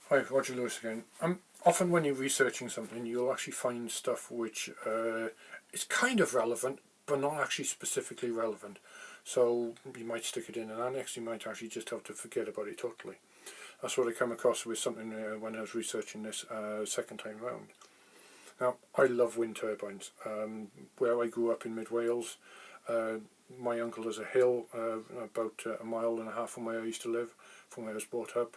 Hi, Roger Lewis again. Often when you're researching something, you'll actually find stuff which is kind of relevant, but not actually specifically relevant. So you might stick it in an annex, you might actually just have to forget about it totally. That's what I come across with something when I was researching this second time round. Now, I love wind turbines. Where I grew up in mid-Wales, my uncle has a hill about a mile and a half from where I used to live, from where I was brought up.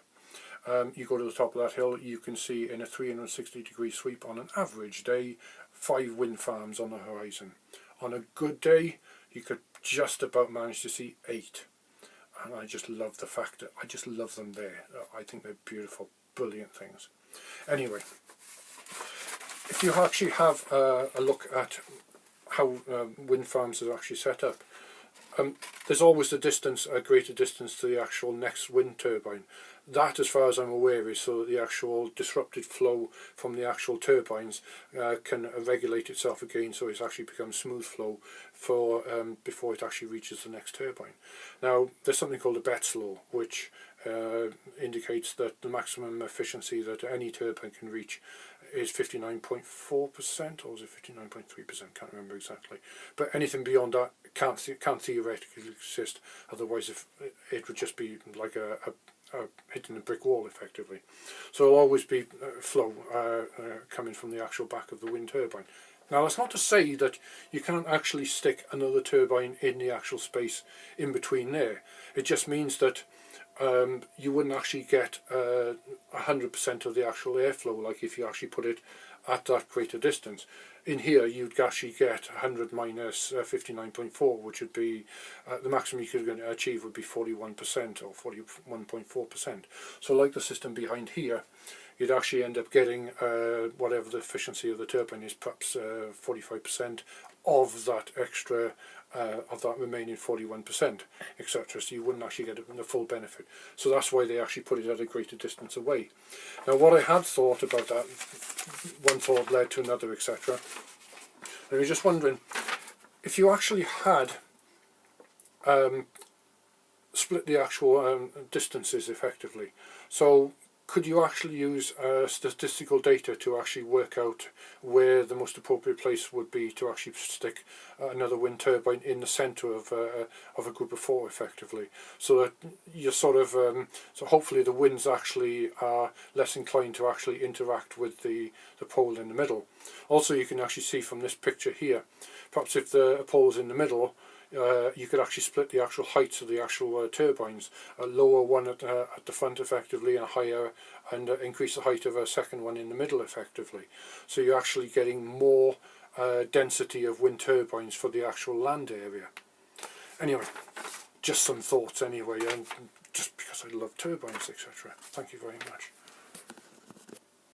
You go to the top of that hill, you can see in a 360-degree sweep on an average day 5 wind farms on the horizon. On a good day, you could just about manage to see 8. And I just love the fact that I just love them there. I think they're beautiful, brilliant things. Anyway, if you actually have a look at how wind farms are actually set up, there's always a greater distance to the actual next wind turbine. That, as far as I'm aware, is so that the actual disrupted flow from the actual turbines can regulate itself again, so it actually becomes smooth flow for before it actually reaches the next turbine. Now, there's something called a Betz law, which indicates that the maximum efficiency that any turbine can reach is 59.4%, or is it 59.3%? Can't remember exactly. But anything beyond that can't theoretically exist. Otherwise, if it would just be like a hitting a brick wall, effectively. So there'll always be flow coming from the actual back of the wind turbine. Now, that's not to say that you can't actually stick another turbine in the actual space in between there. It just means that you wouldn't actually get 100% of the actual airflow, like if you actually put it at that greater distance. In here, you'd actually get 100 minus 59.4, which would be the maximum you could achieve would be 41% or 41.4%. So, like the system behind here, you'd actually end up getting whatever the efficiency of the turbine is, perhaps 45% of that extra, of that remaining 41%, etc. So you wouldn't actually get the full benefit. So that's why they actually put it at a greater distance away. Now, what I had thought about that, one thought led to another, etc. I was just wondering, if you actually had split the actual distances effectively, so could you actually use statistical data to actually work out where the most appropriate place would be to actually stick another wind turbine in the centre of a group of 4, effectively, so that you're sort of so hopefully the winds actually are less inclined to actually interact with the pole in the middle. Also, you can actually see from this picture here, perhaps if the pole's in the middle, you could actually split the actual heights of the actual turbines, a lower one at the front effectively, and a higher, and increase the height of a second one in the middle effectively. So you're actually getting more density of wind turbines for the actual land area. Anyway, just some thoughts anyway, and just because I love turbines, etc. Thank you very much.